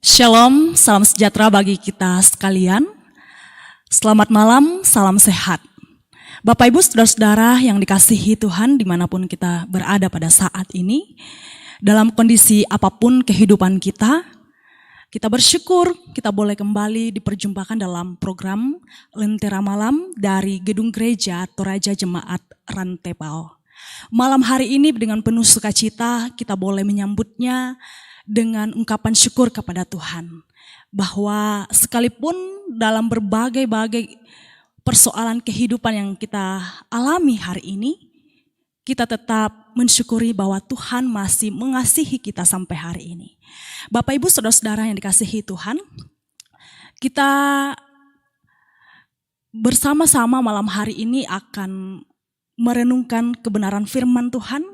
Shalom, salam sejahtera bagi kita sekalian. Selamat malam, salam sehat. Bapak Ibu saudara-saudara yang dikasihi Tuhan dimanapun kita berada pada saat ini, dalam kondisi apapun kehidupan kita bersyukur kita boleh kembali diperjumpakan dalam program Lentera Malam dari Gedung Gereja Toraja Jemaat Rantepao. Malam hari ini dengan penuh sukacita kita boleh menyambutnya dengan ungkapan syukur kepada Tuhan. Bahwa sekalipun dalam berbagai persoalan kehidupan yang kita alami hari ini, kita tetap mensyukuri bahwa Tuhan masih mengasihi kita sampai hari ini. Bapak Ibu saudara-saudara yang dikasihi Tuhan, kita bersama-sama malam hari ini akan merenungkan kebenaran firman Tuhan.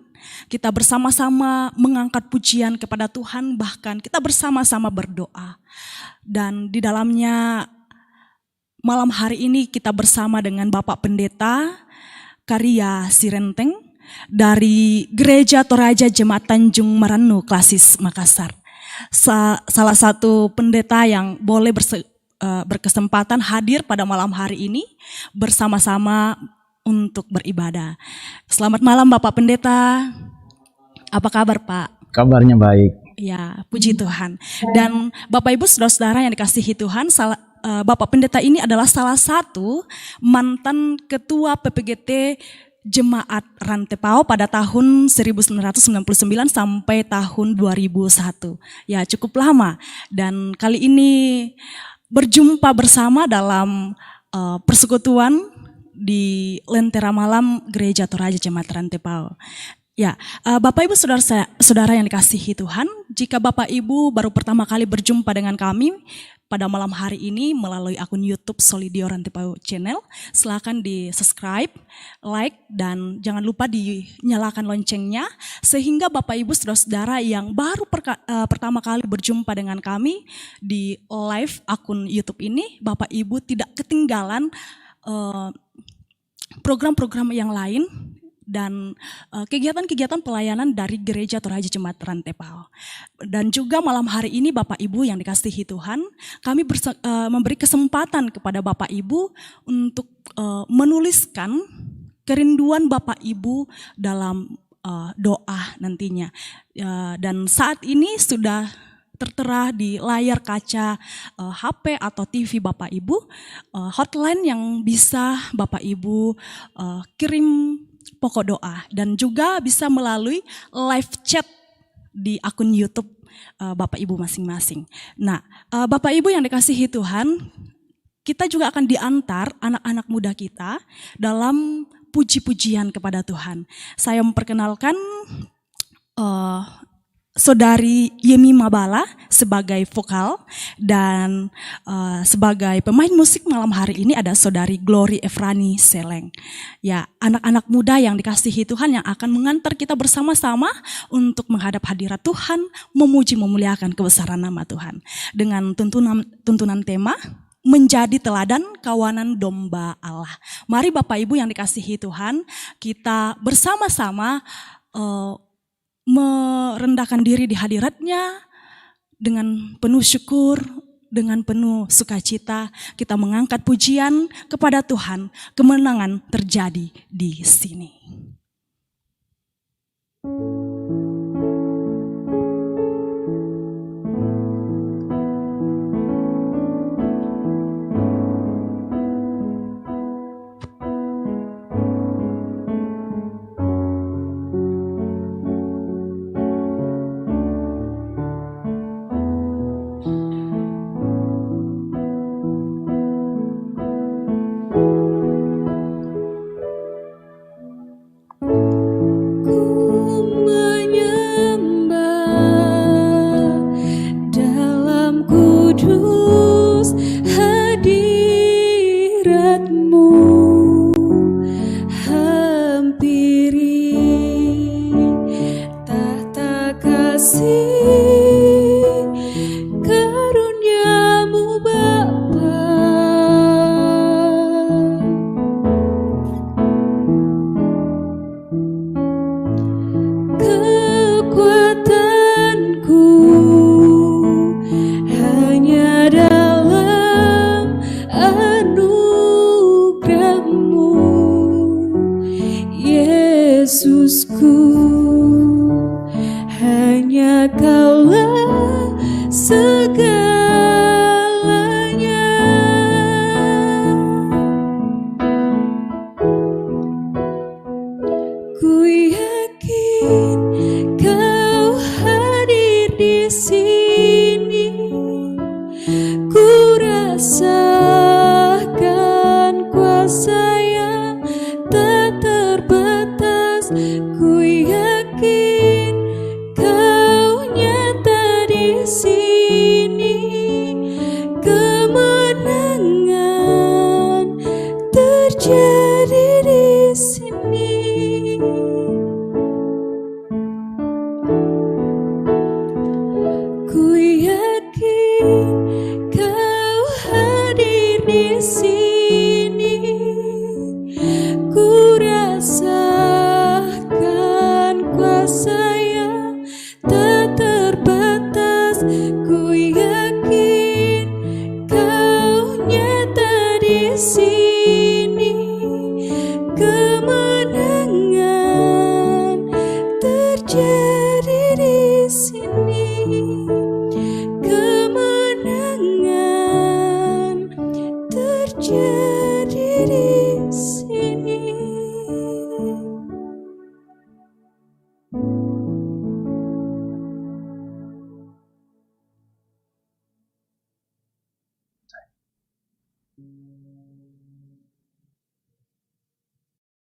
Kita bersama-sama mengangkat pujian kepada Tuhan, bahkan kita bersama-sama berdoa. Dan di dalamnya malam hari ini kita bersama dengan Bapak Pendeta Karya Sirenteng dari Gereja Toraja Jemaat Tanjung Meranu, Klasis, Makassar. Salah satu pendeta yang boleh berkesempatan hadir pada malam hari ini bersama-sama untuk beribadah. Selamat malam Bapak Pendeta. Apa kabar Pak? Kabarnya baik. Ya, puji Tuhan. Dan Bapak Ibu saudara-saudara yang dikasihi Tuhan, Bapak Pendeta ini adalah salah satu mantan ketua PPGT Jemaat Rantepao pada tahun 1999 sampai tahun 2001. Ya, cukup lama. Dan kali ini berjumpa bersama dalam persekutuan di Lentera Malam Gereja Toraja Jemaat Rantepao. Ya, Bapak Ibu saudara yang dikasihi Tuhan, jika Bapak Ibu baru pertama kali berjumpa dengan kami pada malam hari ini melalui akun YouTube Solidio Rantepao Channel, silakan di subscribe, like, dan jangan lupa dinyalakan loncengnya sehingga Bapak Ibu saudara-saudara yang baru pertama kali berjumpa dengan kami di live akun YouTube ini, Bapak Ibu tidak ketinggalan program-program yang lain dan kegiatan-kegiatan pelayanan dari Gereja Toraja Jemaat Rantepao. Dan juga malam hari ini Bapak Ibu yang dikasihi Tuhan, kami memberi kesempatan kepada Bapak Ibu untuk menuliskan kerinduan Bapak Ibu dalam doa nantinya. Dan saat ini sudah tertera di layar kaca HP atau TV Bapak Ibu, hotline yang bisa Bapak Ibu kirim pokok doa, dan juga bisa melalui live chat di akun YouTube Bapak Ibu masing-masing. Nah, Bapak Ibu yang dikasihi Tuhan, kita juga akan diantar anak-anak muda kita dalam puji-pujian kepada Tuhan. Saya memperkenalkan Saudari Yemi Mabala sebagai vokal, dan sebagai pemain musik malam hari ini ada Saudari Glory Efrani Seleng. Ya, anak-anak muda yang dikasihi Tuhan yang akan mengantar kita bersama-sama untuk menghadap hadirat Tuhan, memuji memuliakan kebesaran nama Tuhan. Dengan tuntunan tema menjadi teladan kawanan domba Allah. Mari Bapak Ibu yang dikasihi Tuhan, kita bersama-sama merendahkan diri di hadiratnya dengan penuh syukur, dengan penuh sukacita, kita mengangkat pujian kepada Tuhan. Kemenangan terjadi di sini.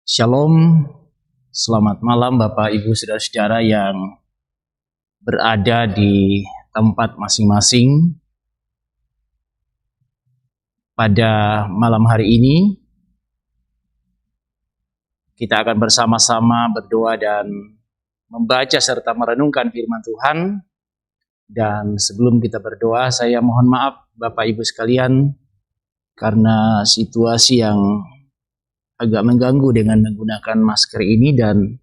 Shalom, selamat malam Bapak Ibu Saudara-saudara yang berada di tempat masing-masing. Pada malam hari ini kita akan bersama-sama berdoa dan membaca serta merenungkan firman Tuhan. Dan sebelum kita berdoa, saya mohon maaf Bapak Ibu sekalian karena situasi yang agak mengganggu dengan menggunakan masker ini, dan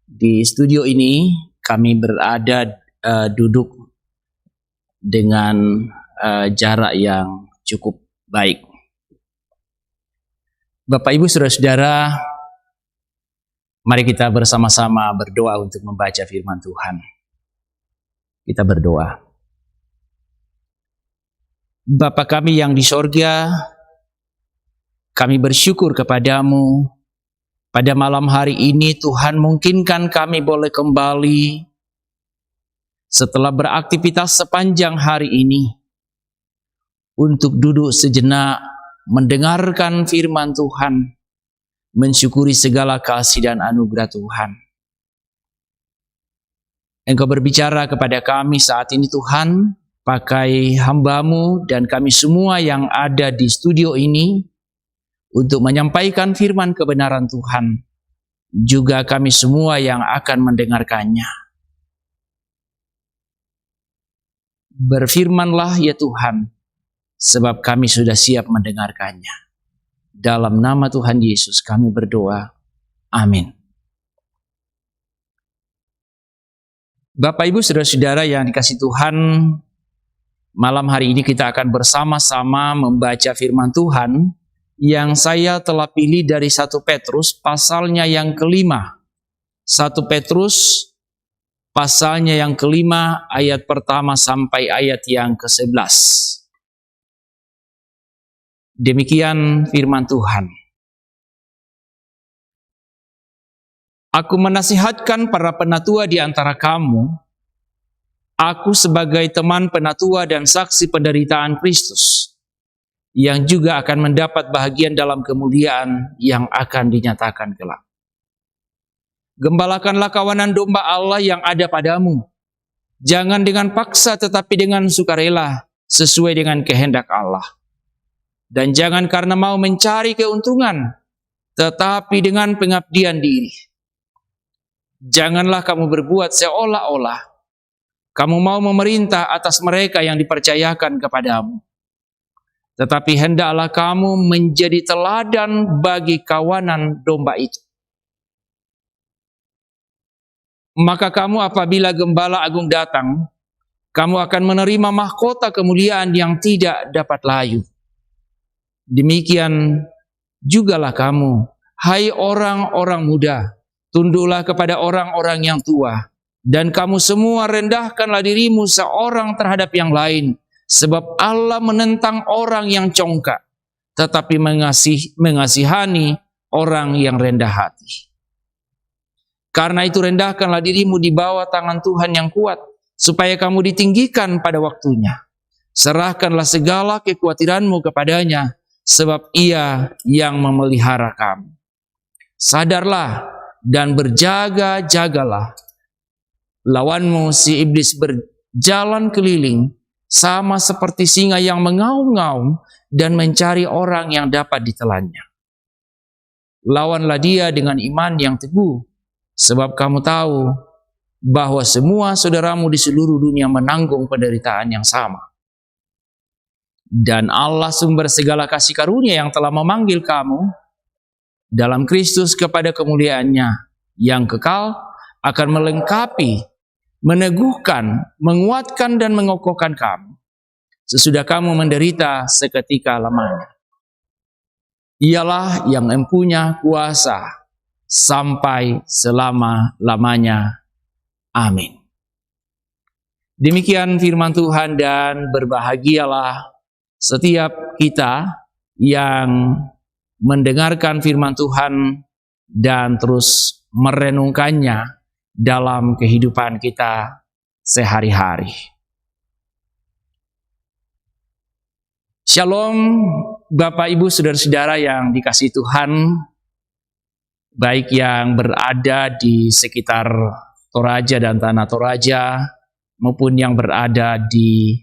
di studio ini kami berada duduk dengan jarak yang cukup baik. Bapak Ibu Saudara-saudara, mari kita bersama-sama berdoa untuk membaca firman Tuhan. Kita berdoa. Bapa kami yang di sorga, kami bersyukur kepadamu pada malam hari ini. Tuhan, mungkinkan kami boleh kembali setelah beraktivitas sepanjang hari ini untuk duduk sejenak mendengarkan firman Tuhan, mensyukuri segala kasih dan anugerah Tuhan. Engkau berbicara kepada kami saat ini Tuhan, pakai hamba-Mu dan kami semua yang ada di studio ini untuk menyampaikan firman kebenaran Tuhan, juga kami semua yang akan mendengarkannya. Berfirmanlah ya Tuhan, sebab kami sudah siap mendengarkannya. Dalam nama Tuhan Yesus kami berdoa. Amin. Bapak Ibu Saudara-saudara yang dikasihi Tuhan, malam hari ini kita akan bersama-sama membaca firman Tuhan yang saya telah pilih dari 1 Petrus pasalnya yang kelima. 1 Petrus pasalnya yang kelima ayat pertama sampai ayat yang ke-11. Demikian firman Tuhan. Aku menasihatkan para penatua di antara kamu, aku sebagai teman penatua dan saksi penderitaan Kristus, yang juga akan mendapat bahagian dalam kemuliaan yang akan dinyatakan kelak. Gembalakanlah kawanan domba Allah yang ada padamu, jangan dengan paksa tetapi dengan sukarela, sesuai dengan kehendak Allah. Dan jangan karena mau mencari keuntungan, tetapi dengan pengabdian diri. Janganlah kamu berbuat seolah-olah kamu mau memerintah atas mereka yang dipercayakan kepadamu. Tetapi hendaklah kamu menjadi teladan bagi kawanan domba itu. Maka kamu apabila Gembala Agung datang, kamu akan menerima mahkota kemuliaan yang tidak dapat layu. Demikian jugalah kamu, hai orang-orang muda, tunduklah kepada orang-orang yang tua. Dan kamu semua rendahkanlah dirimu seorang terhadap yang lain. Sebab Allah menentang orang yang congkak, tetapi mengasihani orang yang rendah hati. Karena itu rendahkanlah dirimu di bawah tangan Tuhan yang kuat, supaya kamu ditinggikan pada waktunya. Serahkanlah segala kekhawatiranmu kepadanya, sebab Ia yang memelihara kamu. Sadarlah dan berjaga-jagalah. Lawanmu si iblis berjalan keliling, sama seperti singa yang mengaum-ngaum dan mencari orang yang dapat ditelannya. Lawanlah dia dengan iman yang teguh, sebab kamu tahu bahwa semua saudaramu di seluruh dunia menanggung penderitaan yang sama. Dan Allah sumber segala kasih karunia yang telah memanggil kamu dalam Kristus kepada kemuliaannya yang kekal akan melengkapi, meneguhkan, menguatkan dan mengokohkan kamu sesudah kamu menderita seketika lamanya. Ialah yang mempunyai kuasa sampai selama-lamanya. Amin. Demikian firman Tuhan, dan berbahagialah setiap kita yang mendengarkan firman Tuhan dan terus merenungkannya dalam kehidupan kita sehari-hari. Shalom, Bapak, Ibu, saudara-saudara yang dikasihi Tuhan, baik yang berada di sekitar Toraja dan Tanah Toraja, maupun yang berada di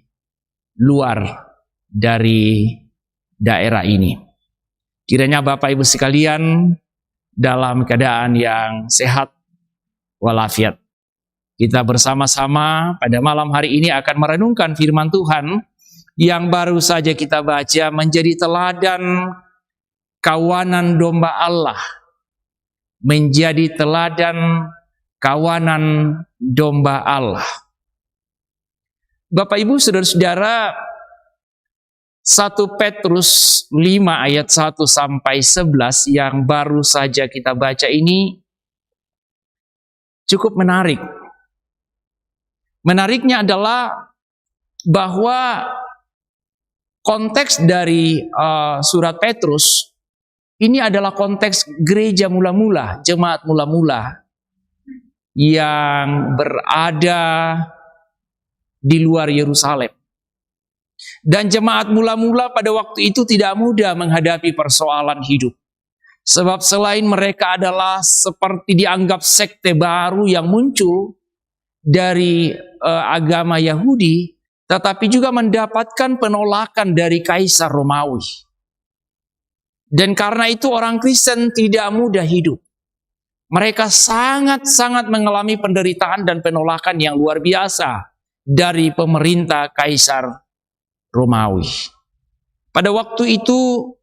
luar dari daerah ini. Kiranya Bapak Ibu sekalian dalam keadaan yang sehat walafiat. Kita bersama-sama pada malam hari ini akan merenungkan firman Tuhan yang baru saja kita baca, menjadi teladan kawanan domba Allah. Menjadi teladan kawanan domba Allah. Bapak, Ibu, saudara-saudara, 1 Petrus 5 ayat 1 sampai 11 yang baru saja kita baca ini cukup menarik. Menariknya adalah bahwa konteks dari surat Petrus ini adalah konteks gereja mula-mula, jemaat mula-mula yang berada di luar Yerusalem. Dan jemaat mula-mula pada waktu itu tidak mudah menghadapi persoalan hidup. Sebab selain mereka adalah seperti dianggap sekte baru yang muncul dari agama Yahudi, tetapi juga mendapatkan penolakan dari Kaisar Romawi. Dan karena itu orang Kristen tidak mudah hidup. Mereka sangat-sangat mengalami penderitaan dan penolakan yang luar biasa dari pemerintah Kaisar Romawi. Pada waktu itu,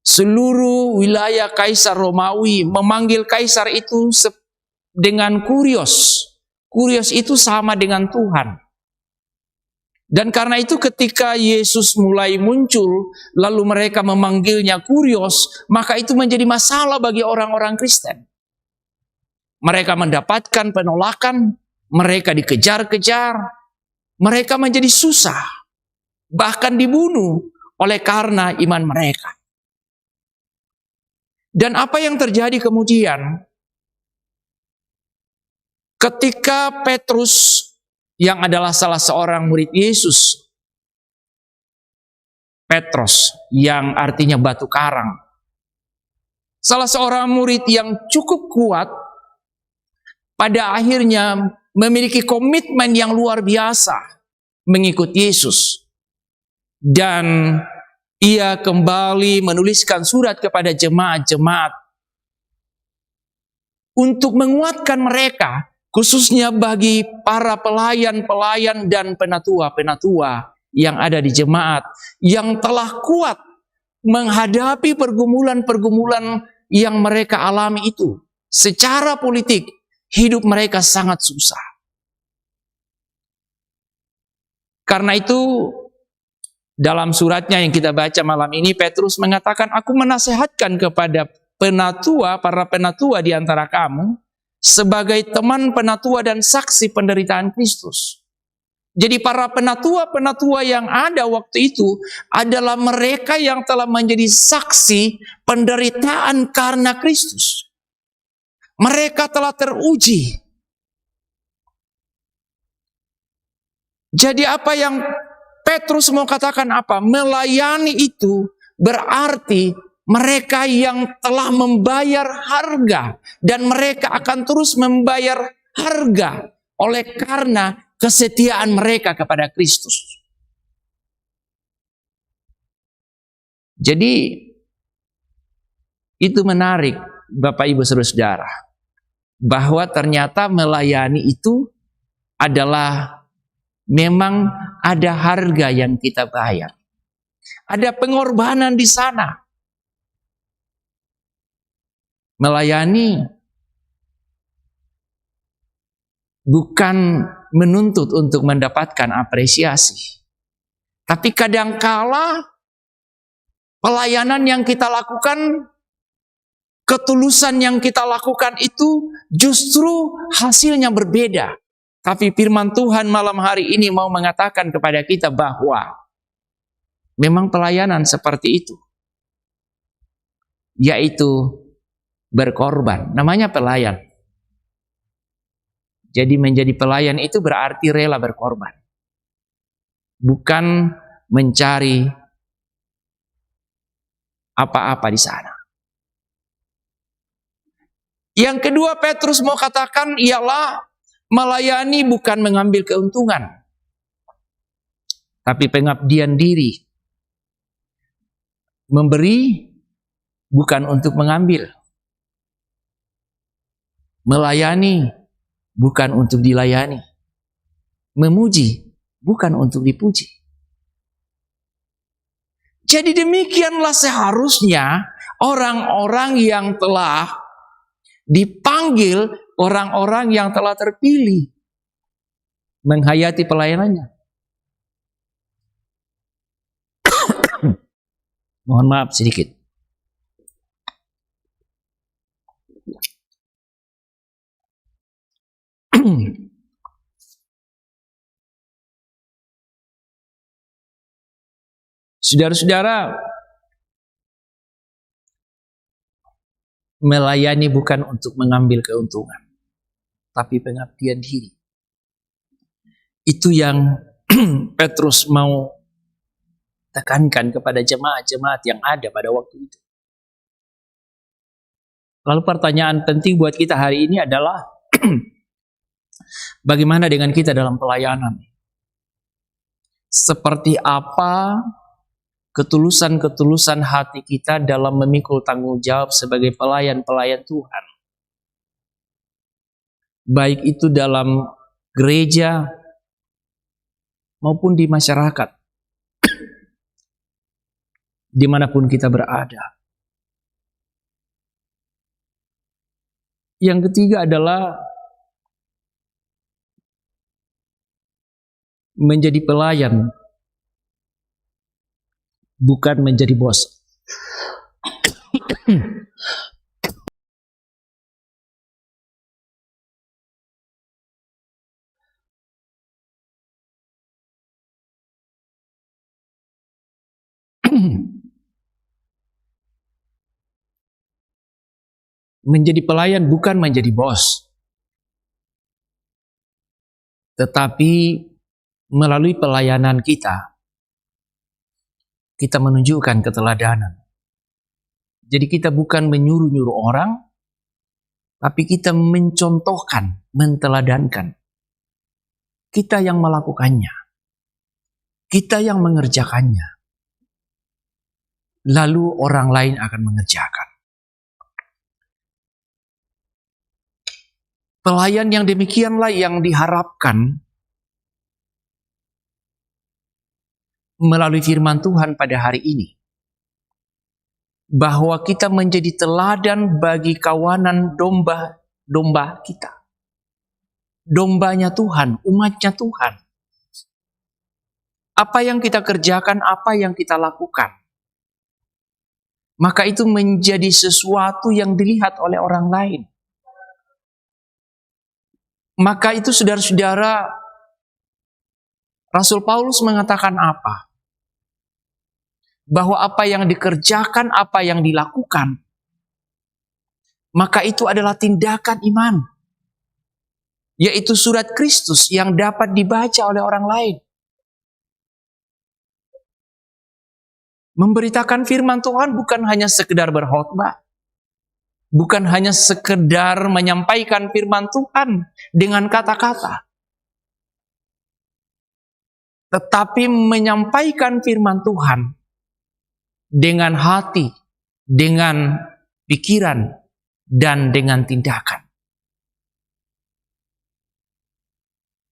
seluruh wilayah Kaisar Romawi memanggil Kaisar itu dengan kurios. Kurios itu sama dengan Tuhan. Dan karena itu ketika Yesus mulai muncul, lalu mereka memanggilnya kurios, maka itu menjadi masalah bagi orang-orang Kristen. Mereka mendapatkan penolakan, mereka dikejar-kejar, mereka menjadi susah, bahkan dibunuh oleh karena iman mereka. Dan apa yang terjadi kemudian? Ketika Petrus yang adalah salah seorang murid Yesus, Petros yang artinya batu karang, salah seorang murid yang cukup kuat, pada akhirnya memiliki komitmen yang luar biasa mengikuti Yesus. Dan ia kembali menuliskan surat kepada jemaat-jemaat untuk menguatkan mereka, khususnya bagi para pelayan-pelayan dan penatua-penatua yang ada di jemaat, yang telah kuat menghadapi pergumulan-pergumulan yang mereka alami itu. Secara politik, hidup mereka sangat susah. Karena itu, dalam suratnya yang kita baca malam ini, Petrus mengatakan, aku menasehatkan kepada penatua, para penatua di antara kamu, sebagai teman penatua dan saksi penderitaan Kristus. Jadi para penatua-penatua yang ada waktu itu adalah mereka yang telah menjadi saksi penderitaan karena Kristus. Mereka telah teruji. Jadi apa yang Petrus mau katakan apa? Melayani itu berarti mereka yang telah membayar harga, dan mereka akan terus membayar harga oleh karena kesetiaan mereka kepada Kristus. Jadi itu menarik, Bapak Ibu Saudara-saudara, bahwa ternyata melayani itu adalah memang ada harga yang kita bayar. Ada pengorbanan di sana. Melayani bukan menuntut untuk mendapatkan apresiasi. Tapi kadangkala pelayanan yang kita lakukan, ketulusan yang kita lakukan itu justru hasilnya berbeda. Tapi firman Tuhan malam hari ini mau mengatakan kepada kita bahwa memang pelayanan seperti itu, yaitu berkorban. Namanya pelayan. Jadi menjadi pelayan itu berarti rela berkorban. Bukan mencari apa-apa di sana. Yang kedua Petrus mau katakan ialah melayani bukan mengambil keuntungan, tapi pengabdian diri. Memberi bukan untuk mengambil. Melayani bukan untuk dilayani. Memuji bukan untuk dipuji. Jadi demikianlah seharusnya orang-orang yang telah dipanggil, orang-orang yang telah terpilih menghayati pelayanannya. Mohon maaf sedikit. Saudara-saudara, melayani bukan untuk mengambil keuntungan, tapi pengabdian diri. Itu yang Petrus mau tekankan kepada jemaat-jemaat yang ada pada waktu itu. Lalu pertanyaan penting buat kita hari ini adalah bagaimana dengan kita dalam pelayanan? Seperti apa ketulusan-ketulusan hati kita dalam memikul tanggung jawab sebagai pelayan-pelayan Tuhan? Baik itu dalam gereja maupun di masyarakat, dimanapun kita berada. Yang ketiga adalah menjadi pelayan bukan menjadi bos. Menjadi pelayan bukan menjadi bos, tetapi melalui pelayanan kita menunjukkan keteladanan. Jadi kita bukan menyuruh-nyuruh orang, tapi kita mencontohkan, menteladankan. Kita yang melakukannya, kita yang mengerjakannya, lalu orang lain akan mengerjakan. Pelayan yang demikianlah yang diharapkan melalui firman Tuhan pada hari ini, bahwa kita menjadi teladan bagi kawanan domba kita, dombanya Tuhan, umatnya Tuhan. Apa yang kita kerjakan, apa yang kita lakukan, maka itu menjadi sesuatu yang dilihat oleh orang lain. Maka itu saudara-saudara, Rasul Paulus mengatakan apa? Bahwa apa yang dikerjakan, apa yang dilakukan, maka itu adalah tindakan iman. Yaitu surat Kristus yang dapat dibaca oleh orang lain. Memberitakan firman Tuhan bukan hanya sekedar berkhotbah. Bukan hanya sekedar menyampaikan firman Tuhan dengan kata-kata. Tetapi menyampaikan firman Tuhan dengan hati, dengan pikiran, dan dengan tindakan.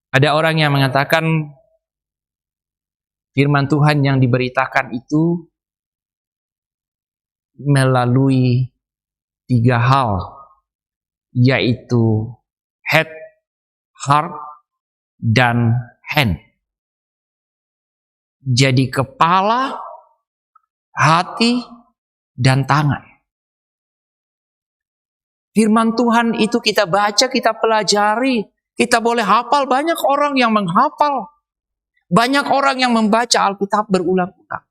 Ada orang yang mengatakan firman Tuhan yang diberitakan itu melalui 3 hal, yaitu head, heart, dan hand. Jadi kepala, hati, dan tangan. Firman Tuhan itu kita baca, kita pelajari, kita boleh hafal. Banyak orang yang menghafal, banyak orang yang membaca Alkitab berulang-ulang.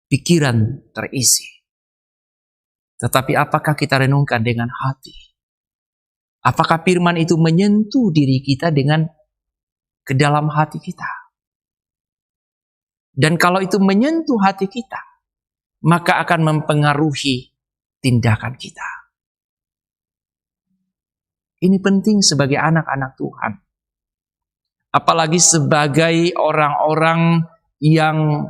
Pikiran terisi. Tetapi apakah kita renungkan dengan hati? Apakah firman itu menyentuh diri kita dengan ke dalam hati kita? Dan kalau itu menyentuh hati kita, maka akan mempengaruhi tindakan kita. Ini penting sebagai anak-anak Tuhan. Apalagi sebagai orang-orang yang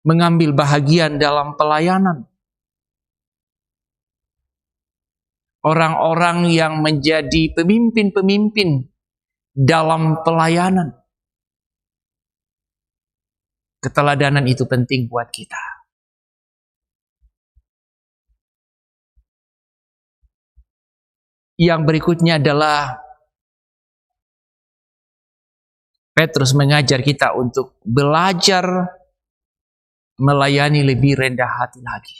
mengambil bahagian dalam pelayanan. Orang-orang yang menjadi pemimpin-pemimpin dalam pelayanan. Keteladanan itu penting buat kita. Yang berikutnya adalah Petrus mengajar kita untuk belajar melayani lebih rendah hati lagi.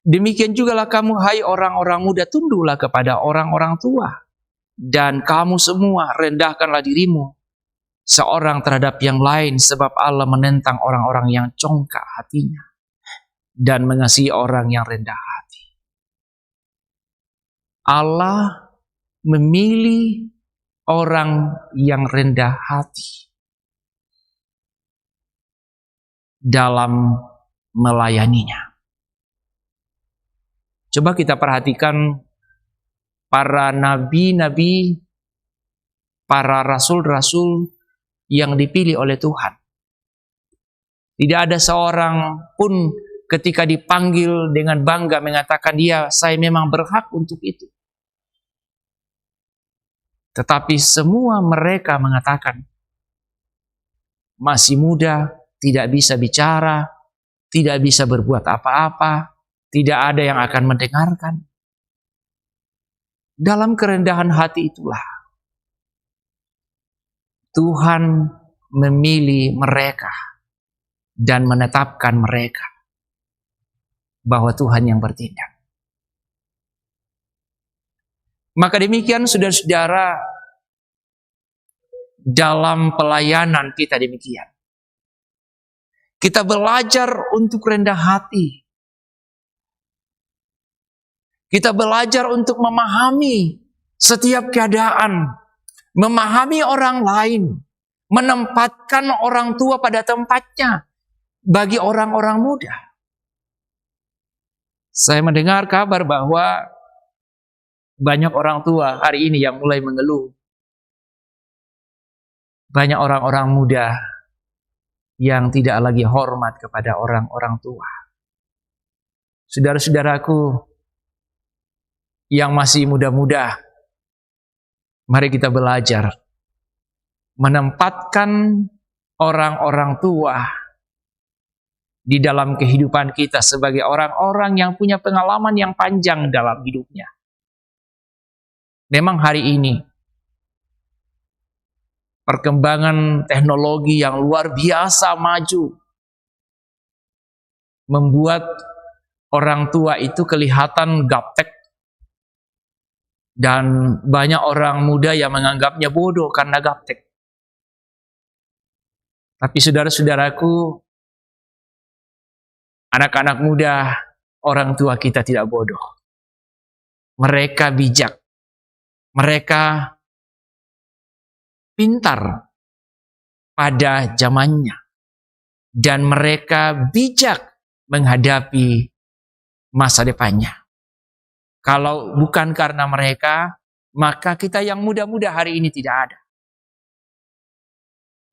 Demikian jugalah kamu, hai orang-orang muda, tunduklah kepada orang-orang tua. Dan kamu semua rendahkanlah dirimu seorang terhadap yang lain, sebab Allah menentang orang-orang yang congkak hatinya dan mengasihi orang yang rendah hati. Allah memilih orang yang rendah hati dalam melayaninya. Coba kita perhatikan para nabi-nabi, para rasul-rasul yang dipilih oleh Tuhan. Tidak ada seorang pun ketika dipanggil dengan bangga mengatakan, saya memang berhak untuk itu. Tetapi semua mereka mengatakan, masih muda, tidak bisa bicara, tidak bisa berbuat apa-apa, tidak ada yang akan mendengarkan. Dalam kerendahan hati itulah Tuhan memilih mereka dan menetapkan mereka bahwa Tuhan yang bertindak. Maka demikian saudara-saudara, dalam pelayanan kita demikian. Kita belajar untuk rendah hati. Kita belajar untuk memahami setiap keadaan, memahami orang lain, menempatkan orang tua pada tempatnya bagi orang-orang muda. Saya mendengar kabar bahwa banyak orang tua hari ini yang mulai mengeluh. Banyak orang-orang muda yang tidak lagi hormat kepada orang-orang tua. Saudara-saudaraku yang masih muda-muda, mari kita belajar menempatkan orang-orang tua di dalam kehidupan kita sebagai orang-orang yang punya pengalaman yang panjang dalam hidupnya. Memang hari ini perkembangan teknologi yang luar biasa maju membuat orang tua itu kelihatan gaptek, dan banyak orang muda yang menganggapnya bodoh karena gaptek. Tapi saudara-saudaraku, anak-anak muda, orang tua kita tidak bodoh. Mereka bijak. Mereka pintar pada zamannya. Dan mereka bijak menghadapi masa depannya. Kalau bukan karena mereka, maka kita yang muda-muda hari ini tidak ada.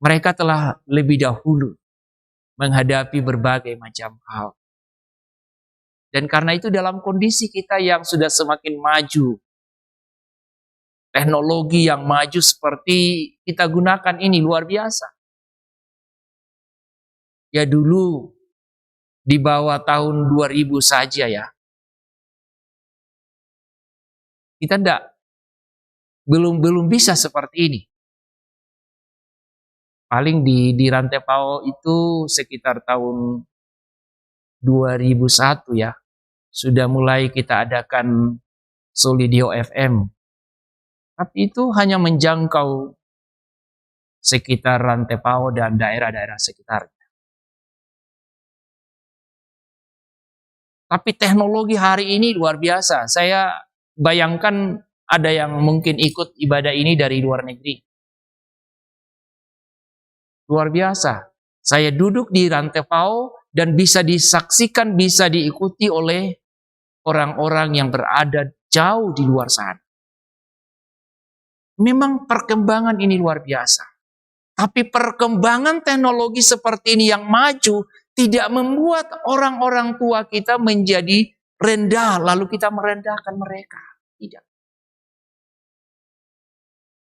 Mereka telah lebih dahulu menghadapi berbagai macam hal. Dan karena itu dalam kondisi kita yang sudah semakin maju, teknologi yang maju seperti kita gunakan ini luar biasa. Ya dulu di bawah tahun 2000 saja ya. Kita belum bisa seperti ini. Paling di Rantepao itu sekitar tahun 2001 ya. Sudah mulai kita adakan Solidio FM. Tapi itu hanya menjangkau sekitar Rantepao dan daerah-daerah sekitarnya. Tapi teknologi hari ini luar biasa. Saya bayangkan ada yang mungkin ikut ibadah ini dari luar negeri. Luar biasa. Saya duduk di Rantepao dan bisa disaksikan, bisa diikuti oleh orang-orang yang berada jauh di luar sana. Memang perkembangan ini luar biasa. Tapi perkembangan teknologi seperti ini yang maju tidak membuat orang-orang tua kita menjadi rendah, lalu kita merendahkan mereka. Tidak.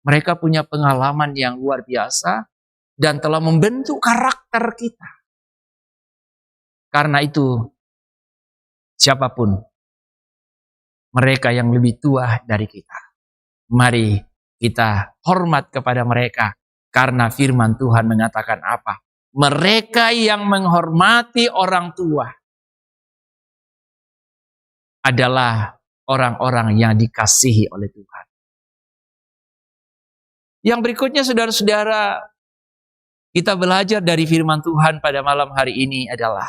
Mereka punya pengalaman yang luar biasa dan telah membentuk karakter kita. Karena itu, siapapun mereka yang lebih tua dari kita, mari kita hormat kepada mereka. Karena firman Tuhan mengatakan apa? Mereka yang menghormati orang tua adalah orang-orang yang dikasihi oleh Tuhan. Yang berikutnya saudara-saudara, kita belajar dari firman Tuhan pada malam hari ini adalah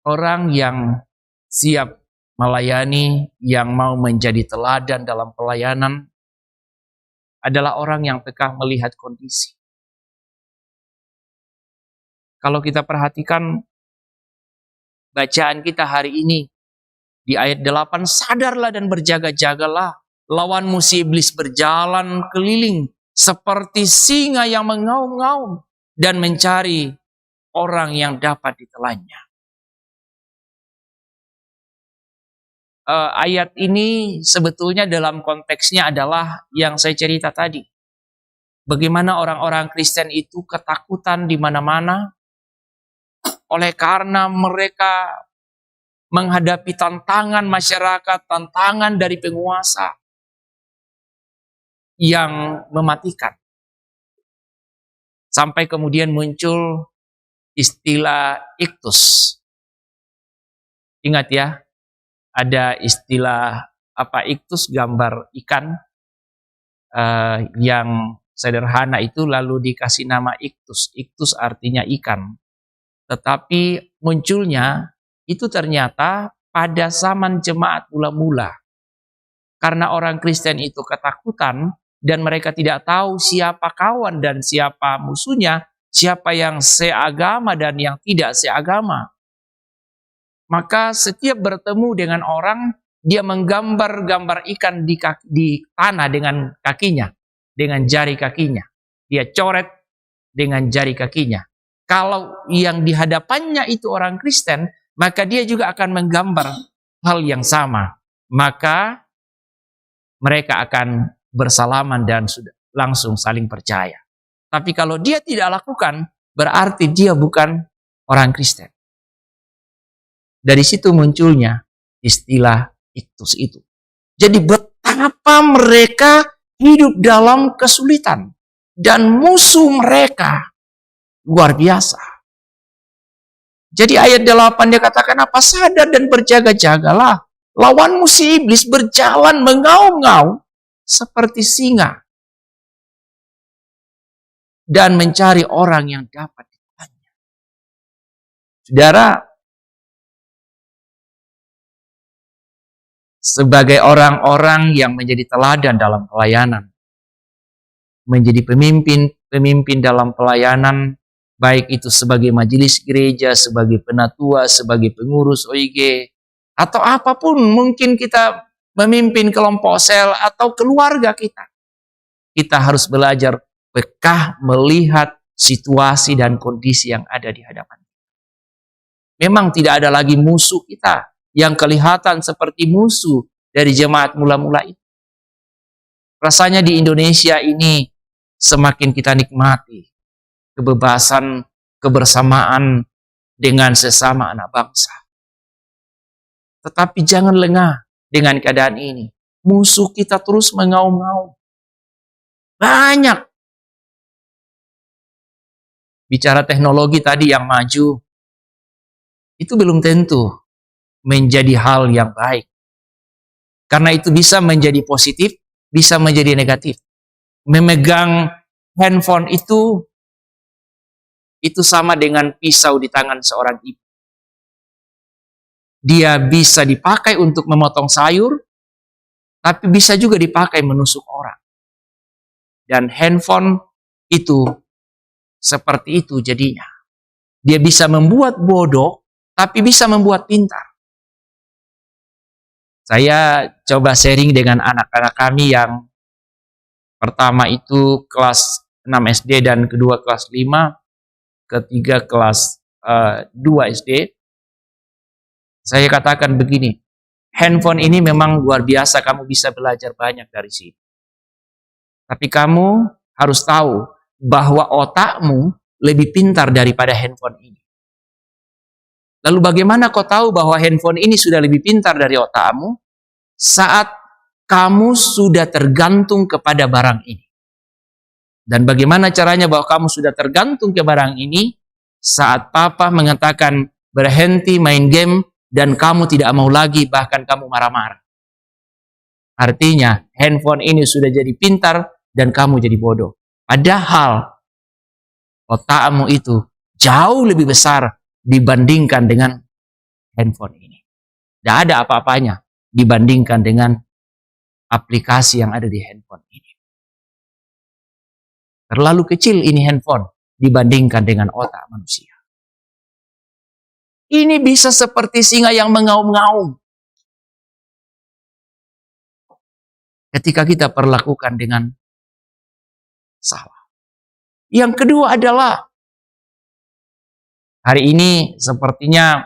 orang yang siap melayani, yang mau menjadi teladan dalam pelayanan, adalah orang yang peka melihat kondisi. Kalau kita perhatikan bacaan kita hari ini, di ayat 8, sadarlah dan berjaga-jagalah, lawanmu si iblis berjalan keliling, seperti singa yang mengaum-ngaum, dan mencari orang yang dapat ditelannya. Ayat ini sebetulnya dalam konteksnya adalah yang saya cerita tadi. Bagaimana orang-orang Kristen itu ketakutan di mana-mana oleh karena mereka menghadapi tantangan masyarakat, tantangan dari penguasa yang mematikan. Sampai kemudian muncul istilah iktus. Ingat ya, ada istilah iktus, gambar ikan yang sederhana itu lalu dikasih nama iktus. Iktus artinya ikan. Tetapi munculnya itu ternyata pada zaman jemaat mula-mula. Karena orang Kristen itu ketakutan dan mereka tidak tahu siapa kawan dan siapa musuhnya, siapa yang seagama dan yang tidak seagama. Maka setiap bertemu dengan orang, dia menggambar-gambar ikan di tanah dengan kakinya, dengan jari kakinya. Dia coret dengan jari kakinya. Kalau yang di hadapannya itu orang Kristen, maka dia juga akan menggambar hal yang sama. Maka mereka akan bersalaman dan sudah langsung saling percaya. Tapi kalau dia tidak lakukan, berarti dia bukan orang Kristen. Dari situ munculnya istilah iktus itu. Jadi betapa mereka hidup dalam kesulitan. Dan musuh mereka luar biasa. Jadi ayat 8 dia katakan apa? Sadar dan berjaga-jagalah. Lawanmu si iblis berjalan mengaum-ngaum seperti singa. Dan mencari orang yang dapat ditelannya. Saudara, sebagai orang-orang yang menjadi teladan dalam pelayanan, menjadi pemimpin dalam pelayanan, baik itu sebagai majelis gereja, sebagai penatua, sebagai pengurus OIG, atau apapun, mungkin kita memimpin kelompok sel atau keluarga kita. Kita harus belajar peka melihat situasi dan kondisi yang ada di hadapan kita. Memang tidak ada lagi musuh kita yang kelihatan seperti musuh dari jemaat mula-mula itu. Rasanya di Indonesia ini semakin kita nikmati kebebasan, kebersamaan dengan sesama anak bangsa. Tetapi jangan lengah dengan keadaan ini. Musuh kita terus mengaum-ngaum. Banyak. Bicara teknologi tadi yang maju, itu belum tentu menjadi hal yang baik. Karena itu bisa menjadi positif, bisa menjadi negatif. Memegang handphone itu sama dengan pisau di tangan seorang ibu. Dia bisa dipakai untuk memotong sayur, tapi bisa juga dipakai menusuk orang. Dan handphone itu seperti itu jadinya. Dia bisa membuat bodoh, tapi bisa membuat pintar. Saya coba sharing dengan anak-anak kami yang pertama itu kelas 6 SD dan kedua kelas 5, ketiga kelas 2 SD. Saya katakan begini, handphone ini memang luar biasa, kamu bisa belajar banyak dari sini. Tapi kamu harus tahu bahwa otakmu lebih pintar daripada handphone ini. Lalu bagaimana kau tahu bahwa handphone ini sudah lebih pintar dari otakmu? Saat kamu sudah tergantung kepada barang ini. Dan bagaimana caranya bahwa kamu sudah tergantung ke barang ini? Saat papa mengatakan berhenti main game dan kamu tidak mau lagi, bahkan kamu marah-marah. Artinya handphone ini sudah jadi pintar dan kamu jadi bodoh. Padahal otakmu itu jauh lebih besar dibandingkan dengan handphone ini. Tidak ada apa-apanya dibandingkan dengan aplikasi yang ada di handphone ini. Terlalu kecil ini handphone dibandingkan dengan otak manusia. Ini bisa seperti singa yang mengaum-ngaum ketika kita perlakukan dengan salah. Yang kedua adalah, hari ini sepertinya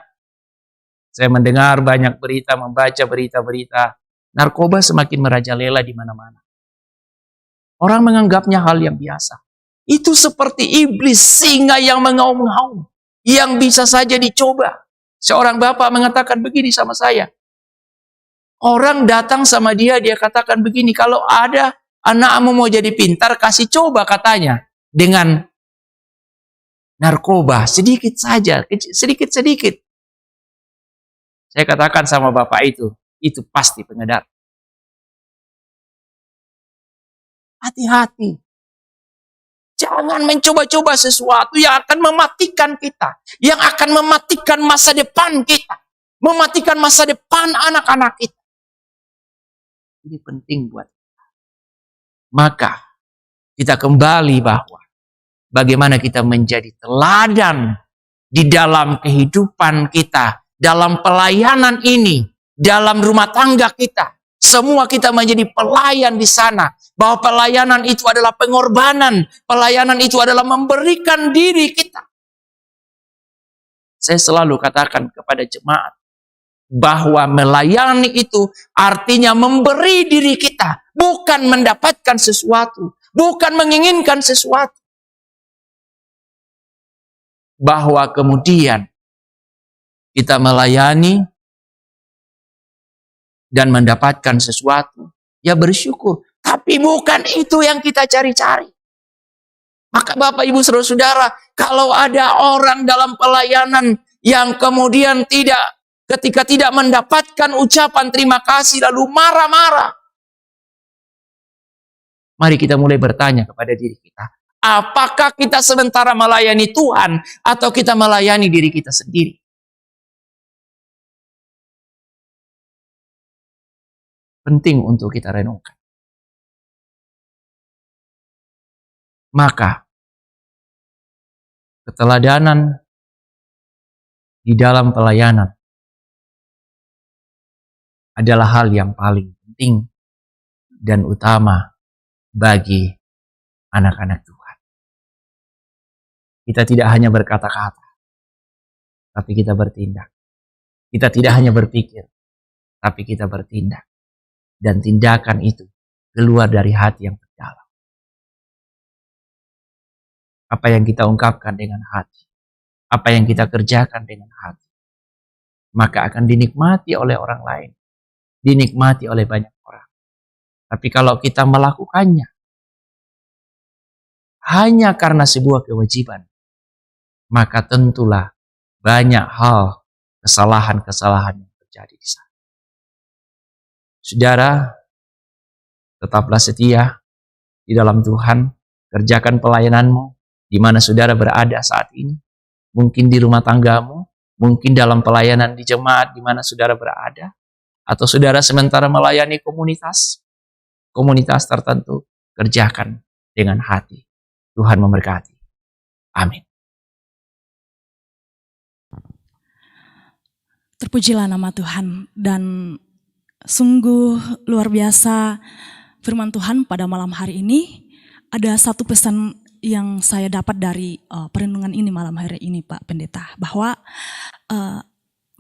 saya mendengar banyak berita, membaca berita-berita, narkoba semakin merajalela di mana-mana. Orang menganggapnya hal yang biasa. Itu seperti iblis, singa yang mengaum-ngaum, yang bisa saja dicoba. Seorang bapak mengatakan begini sama saya. Orang datang sama dia, dia katakan begini, kalau ada anakmu mau jadi pintar, kasih coba katanya. Dengan narkoba, sedikit saja, sedikit-sedikit. Saya katakan sama bapak itu pasti pengedar. Hati-hati. Jangan mencoba-coba sesuatu yang akan mematikan kita. Yang akan mematikan masa depan kita. Mematikan masa depan anak-anak kita. Ini penting buat kita. Maka kita kembali bahwa bagaimana kita menjadi teladan di dalam kehidupan kita, dalam pelayanan ini, dalam rumah tangga kita. Semua kita menjadi pelayan di sana. Bahwa pelayanan itu adalah pengorbanan. Pelayanan itu adalah memberikan diri kita. Saya selalu katakan kepada jemaat, bahwa melayani itu artinya memberi diri kita. Bukan mendapatkan sesuatu. Bukan menginginkan sesuatu. Bahwa kemudian kita melayani dan mendapatkan sesuatu, ya bersyukur. Tapi bukan itu yang kita cari-cari. Maka Bapak Ibu Saudara-saudara, kalau ada orang dalam pelayanan yang kemudian ketika tidak mendapatkan ucapan terima kasih lalu marah-marah. Mari kita mulai bertanya kepada diri kita. Apakah kita sementara melayani Tuhan atau kita melayani diri kita sendiri? Penting untuk kita renungkan. Maka, keteladanan di dalam pelayanan adalah hal yang paling penting dan utama bagi anak-anak Tuhan. Kita tidak hanya berkata-kata, tapi kita bertindak. Kita tidak hanya berpikir, tapi kita bertindak. Dan tindakan itu keluar dari hati yang terdalam. Apa yang kita ungkapkan dengan hati, apa yang kita kerjakan dengan hati, maka akan dinikmati oleh orang lain, dinikmati oleh banyak orang. Tapi kalau kita melakukannya hanya karena sebuah kewajiban, maka tentulah banyak hal kesalahan-kesalahan yang terjadi di sana. Saudara, tetaplah setia di dalam Tuhan, kerjakan pelayananmu di mana saudara berada saat ini. Mungkin di rumah tanggamu, mungkin dalam pelayanan di jemaat di mana saudara berada, atau saudara sementara melayani komunitas tertentu, kerjakan dengan hati. Tuhan memberkati. Amin. Terpujilah nama Tuhan, dan sungguh luar biasa firman Tuhan pada malam hari ini. Ada satu pesan yang saya dapat dari perenungan ini malam hari ini, Pak Pendeta, bahwa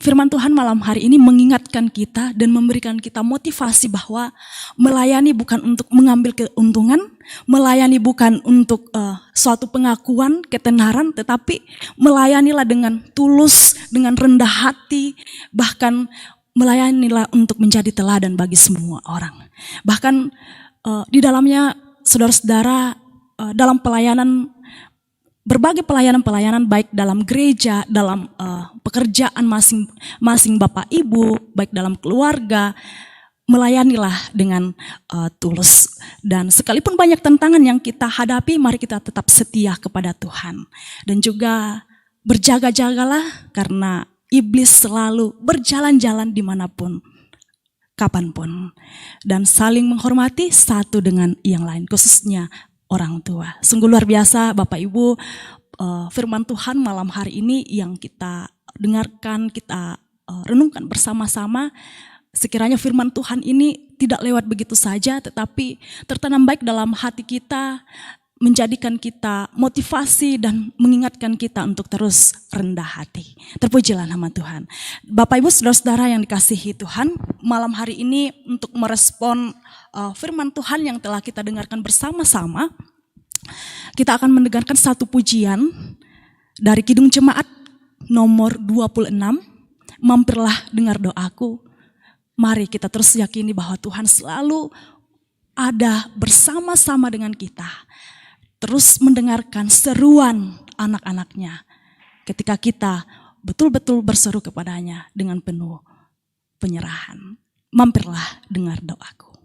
firman Tuhan malam hari ini mengingatkan kita dan memberikan kita motivasi bahwa melayani bukan untuk mengambil keuntungan, melayani bukan untuk suatu pengakuan, ketenaran, tetapi melayanilah dengan tulus, dengan rendah hati, bahkan melayanilah untuk menjadi teladan bagi semua orang. Bahkan di dalamnya, saudara-saudara, dalam pelayanan, berbagai pelayanan-pelayanan baik dalam gereja, dalam pekerjaan masing-masing Bapak Ibu, baik dalam keluarga, melayanilah dengan tulus. Dan sekalipun banyak tantangan yang kita hadapi, mari kita tetap setia kepada Tuhan. Dan juga berjaga-jagalah, karena iblis selalu berjalan-jalan dimanapun, kapanpun. Dan saling menghormati satu dengan yang lain, khususnya orang tua. Sungguh luar biasa Bapak Ibu, firman Tuhan malam hari ini yang kita dengarkan, kita renungkan bersama-sama. Sekiranya firman Tuhan ini tidak lewat begitu saja, tetapi tertanam baik dalam hati kita, menjadikan kita motivasi dan mengingatkan kita untuk terus rendah hati. Terpujilah nama Tuhan. Bapak Ibu saudara-saudara yang dikasihi Tuhan, malam hari ini untuk merespon firman Tuhan yang telah kita dengarkan bersama-sama, kita akan mendengarkan satu pujian dari Kidung Jemaat nomor 26, Mampirlah dengar doaku. Mari kita terus yakini bahwa Tuhan selalu ada bersama-sama dengan kita. Terus mendengarkan seruan anak-anaknya ketika kita betul-betul berseru kepadanya dengan penuh penyerahan. Mampirlah dengar doaku.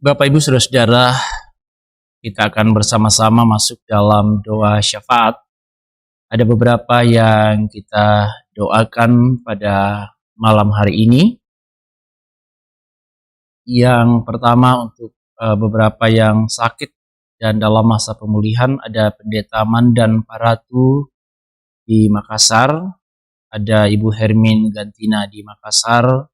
Bapak Ibu Saudara-saudara, kita akan bersama-sama masuk dalam doa syafaat. Ada beberapa yang kita doakan pada malam hari ini. Yang pertama untuk beberapa yang sakit dan dalam masa pemulihan, ada Pendeta Mandan Paratu di Makassar, ada Ibu Hermin Gantina di Makassar,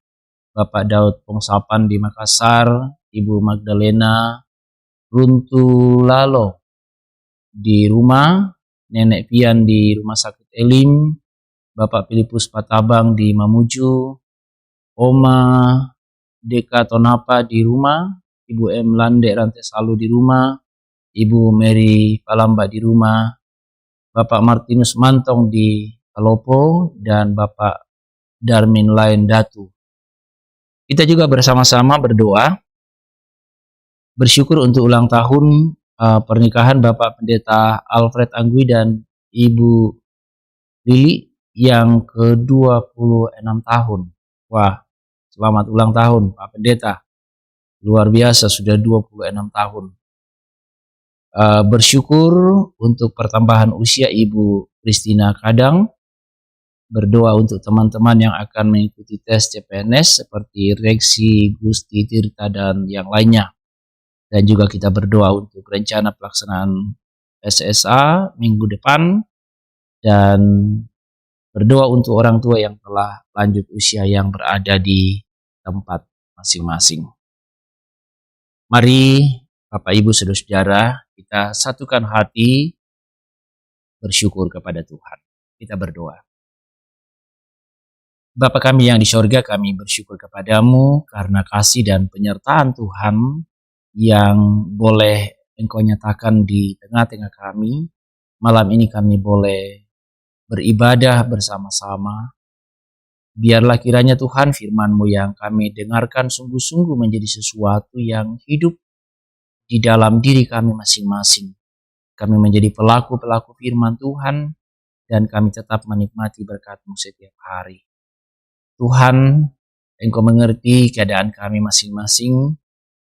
Bapak Daud Pongsapan di Makassar, Ibu Magdalena Runtulalo di rumah, Nenek Pian di Rumah Sakit Elim, Bapak Filipus Patabang di Mamuju, Oma Deka Tonapa di rumah, Ibu M. Lande Rantesalu di rumah, Ibu Mary Palamba di rumah, Bapak Martinus Mantong di Palopo, dan Bapak Darmin Lain Datu. Kita juga bersama-sama berdoa, bersyukur untuk ulang tahun pernikahan Bapak Pendeta Alfred Anggui dan Ibu Lili yang ke-26 tahun. Wah, selamat ulang tahun Pak Pendeta. Luar biasa, sudah 26 tahun. Bersyukur untuk pertambahan usia Ibu Christina Kadang. Berdoa untuk teman-teman yang akan mengikuti tes CPNS seperti Reksi, Gusti, Tirta, dan yang lainnya. Dan juga kita berdoa untuk rencana pelaksanaan SSA minggu depan. Dan berdoa untuk orang tua yang telah lanjut usia yang berada di tempat masing-masing. Mari Bapak Ibu Saudara-saudara, kita satukan hati bersyukur kepada Tuhan. Kita berdoa. Bapa kami yang di sorga, kami bersyukur kepadamu karena kasih dan penyertaan Tuhan yang boleh Engkau nyatakan di tengah-tengah kami. Malam ini kami boleh beribadah bersama-sama. Biarlah kiranya Tuhan firman-Mu yang kami dengarkan sungguh-sungguh menjadi sesuatu yang hidup di dalam diri kami masing-masing. Kami menjadi pelaku-pelaku firman Tuhan dan kami tetap menikmati berkat-Mu setiap hari. Tuhan, Engkau mengerti keadaan kami masing-masing.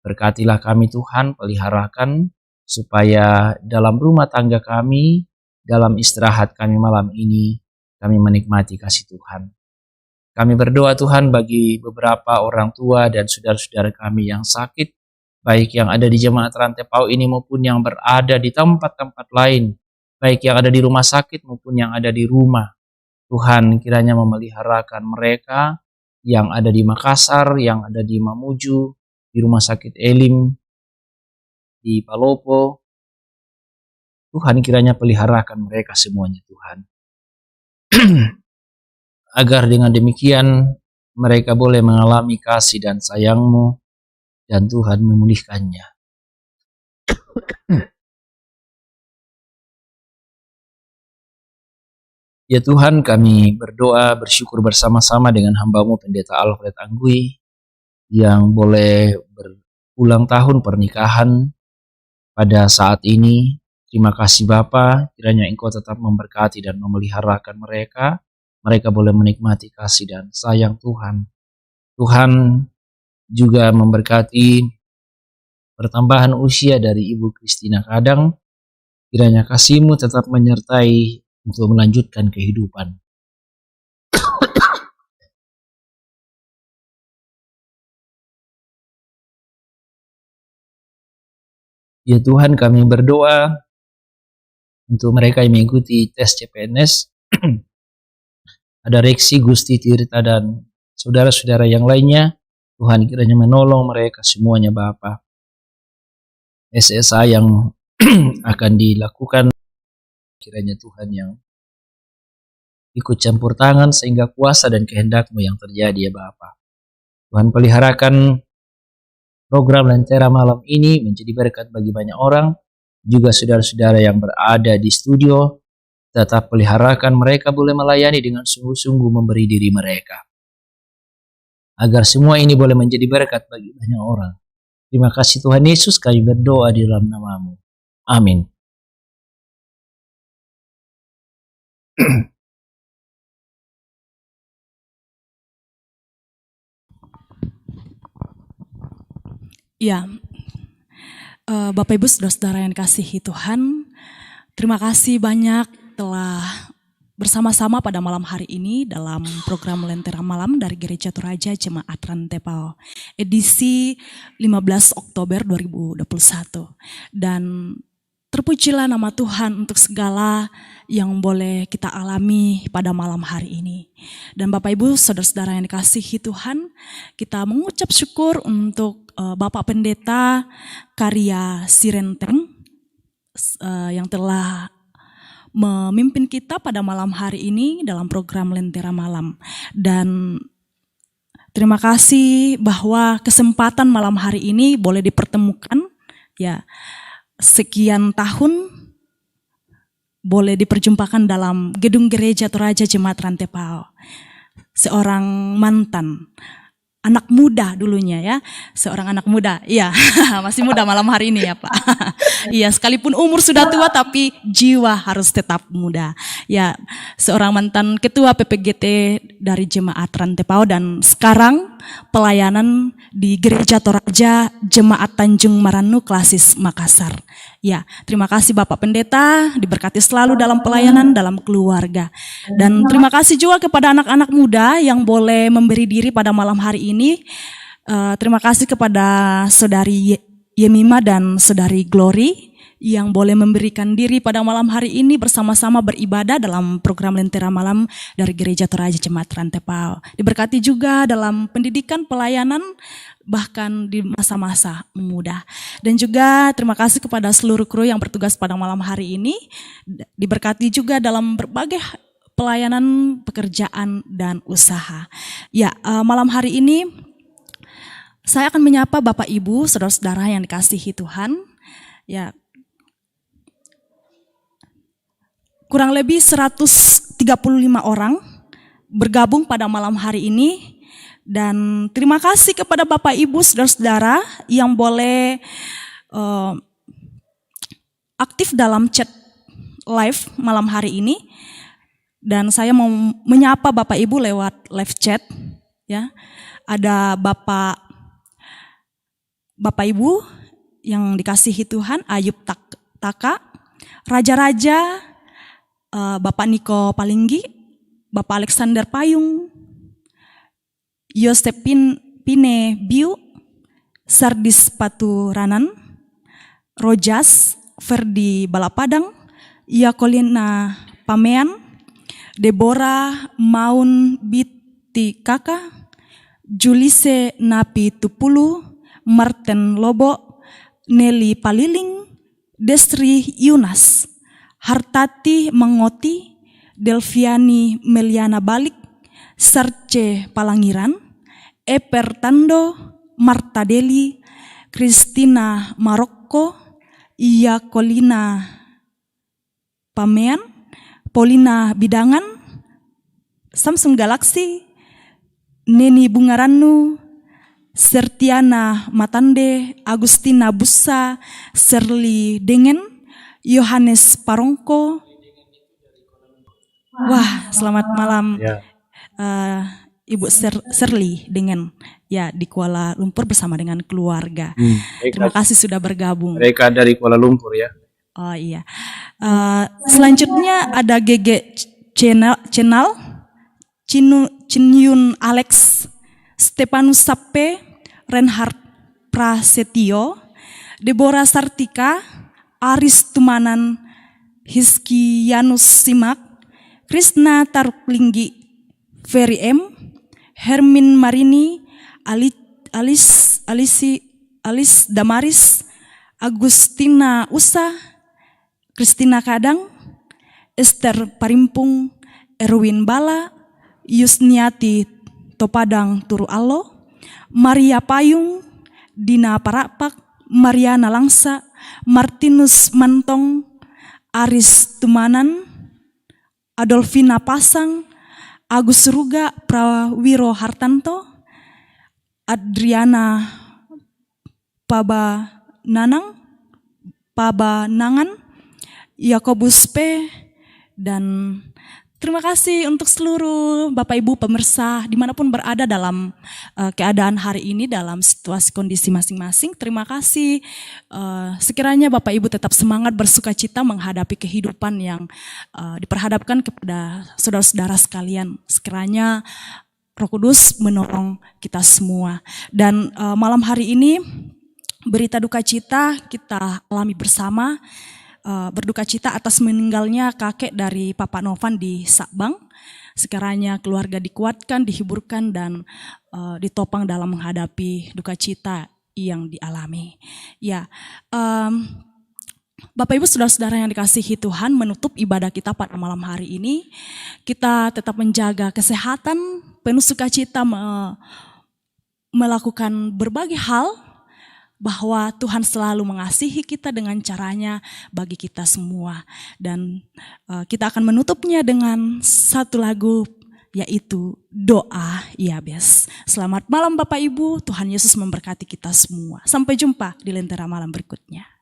Berkatilah kami Tuhan, peliharakan supaya dalam rumah tangga kami, dalam istirahat kami malam ini, kami menikmati kasih Tuhan. Kami berdoa Tuhan bagi beberapa orang tua dan saudara-saudara kami yang sakit, baik yang ada di jemaat Rantai Pau ini maupun yang berada di tempat-tempat lain, baik yang ada di rumah sakit maupun yang ada di rumah. Tuhan kiranya memeliharakan mereka yang ada di Makassar, yang ada di Mamuju, di Rumah Sakit Elim, di Palopo. Tuhan kiranya peliharakan mereka semuanya Tuhan. Agar dengan demikian mereka boleh mengalami kasih dan sayang-Mu dan Tuhan memulihkannya. Ya Tuhan, kami berdoa bersyukur bersama-sama dengan hamba-Mu Pendeta Alfred Anggui yang boleh berulang tahun pernikahan pada saat ini. Terima kasih Bapa, kiranya Engkau tetap memberkati dan memeliharakan mereka. Mereka boleh menikmati kasih dan sayang Tuhan. Tuhan juga memberkati pertambahan usia dari Ibu Christina Kadang. Kiranya kasih-Mu tetap menyertai untuk melanjutkan kehidupan. Ya Tuhan, kami berdoa untuk mereka yang mengikuti tes CPNS. Ada Reksi, Gusti, Tirta, dan saudara-saudara yang lainnya. Tuhan kiranya menolong mereka semuanya Bapa. SSA yang akan dilakukan, kiranya Tuhan yang ikut campur tangan sehingga kuasa dan kehendak-Mu yang terjadi ya Bapa. Tuhan peliharakan program Lentera malam ini menjadi berkat bagi banyak orang. Juga saudara-saudara yang berada di studio, tetap peliharakan mereka boleh melayani dengan sungguh-sungguh memberi diri mereka. Agar semua ini boleh menjadi berkat bagi banyak orang. Terima kasih Tuhan Yesus, kami berdoa di dalam nama-Mu. Amin. Ya, Bapak Ibu Saudara-saudara yang dikasihi Tuhan, terima kasih banyak telah bersama-sama pada malam hari ini dalam program Lentera Malam dari Gereja Toraja Jemaat Rantai Pau, edisi 15 Oktober 2021. Dan terpujilah nama Tuhan untuk segala yang boleh kita alami pada malam hari ini. Dan Bapak Ibu Saudara-saudara yang dikasihi Tuhan, kita mengucap syukur untuk Bapak Pendeta Karya Sirenteng yang telah memimpin kita pada malam hari ini dalam program Lentera Malam. Dan terima kasih bahwa kesempatan malam hari ini boleh dipertemukan. Ya, sekian tahun boleh diperjumpakan dalam gedung gereja Toraja Jemaat Rantepao. Seorang mantan anak muda dulunya ya, seorang anak muda, iya masih muda malam hari ini ya Pak. Iya, sekalipun umur sudah tua tapi jiwa harus tetap muda. Ya, seorang mantan ketua PPGT dari Jemaat Rantepao dan sekarang pelayanan di Gereja Toraja Jemaat Tanjung Maranu Klasis Makassar. Ya, terima kasih Bapak Pendeta, diberkati selalu dalam pelayanan, dalam keluarga. Dan terima kasih juga kepada anak-anak muda yang boleh memberi diri pada malam hari ini. Terima kasih kepada Saudari Yemima dan Saudari Glory yang boleh memberikan diri pada malam hari ini bersama-sama beribadah dalam program Lentera Malam dari Gereja Toraja Jemaat Rantepao. Diberkati juga dalam pendidikan pelayanan bahkan di masa-masa muda. Dan juga terima kasih kepada seluruh kru yang bertugas pada malam hari ini. Diberkati juga dalam berbagai pelayanan, pekerjaan, dan usaha. Ya, malam hari ini saya akan menyapa Bapak Ibu, saudara-saudara yang dikasihi Tuhan. Ya, kurang lebih 135 orang bergabung pada malam hari ini. Dan terima kasih kepada Bapak Ibu saudara-saudara yang boleh aktif dalam chat live malam hari ini. Dan saya mau menyapa Bapak Ibu lewat live chat. Ya, ada Bapak Ibu yang dikasihi Tuhan, Ayub Taka, Raja-Raja, Bapak Niko Palinggi, Bapak Alexander Payung, Yosepin Pine Biu, Sardis Paturanan, Rojas Ferdi Balapadang, Yakolina Pamean, Deborah Maun Biti Kaka, Julise Napi Tupulu, Martin Lobo, Nelly Paliling, Desri Yunas, Hartati Mangoti, Delviani Meliana Balik, Sarce Palangiran, Eper Tando, Marta Deli, Kristina Marokko, Yakolina Pamean, Paulina Bidangan, Samsung Galaxy, Neni Bungaranu, Sertiana Matande, Agustina Bussa, Serli Dengan, Yohanes Parongko. Wah, selamat malam ya. Ibu Serli Dengan ya di Kuala Lumpur bersama dengan keluarga. Terima kasih sudah bergabung. Mereka dari Kuala Lumpur ya. Oh iya. Selanjutnya ada GG Channel, Cinyun Alex, Stepanus Sappe, Reinhard Prasetyo, Deborah Sartika, Aris Tumanan, Hiskianus Simak, Krishna Taruklinggi, Ferry M, Hermin Marini, Alice Damaris, Agustina Usa, Kristina Kadang, Esther Parimpung, Erwin Bala, Yusniati Topadang Turu Allo, Maria Payung, Dina Parapak, Mariana Langsa, Martinus Mantong, Aris Tumanan, Adolfina Pasang, Agus Ruga Prawiro Hartanto, Adriana Pabanangan, Yakobus P, dan terima kasih untuk seluruh Bapak Ibu pemirsa dimanapun berada dalam keadaan hari ini dalam situasi kondisi masing-masing. Terima kasih. Sekiranya Bapak Ibu tetap semangat bersukacita menghadapi kehidupan yang diperhadapkan kepada saudara-saudara sekalian. Sekiranya Roh Kudus menolong kita semua. Dan malam hari ini berita duka cita kita alami bersama. Berduka cita atas meninggalnya kakek dari Papa Novan di Sabang. Sekiranya keluarga dikuatkan, dihiburkan, dan ditopang dalam menghadapi duka cita yang dialami. Ya, Bapak Ibu Saudara-saudara yang dikasihi Tuhan, menutup ibadah kita pada malam hari ini, kita tetap menjaga kesehatan, penuh sukacita melakukan berbagai hal, bahwa Tuhan selalu mengasihi kita dengan caranya bagi kita semua. Dan kita akan menutupnya dengan satu lagu, yaitu doa Yabes. Selamat malam Bapak Ibu, Tuhan Yesus memberkati kita semua. Sampai jumpa di Lentera Malam berikutnya.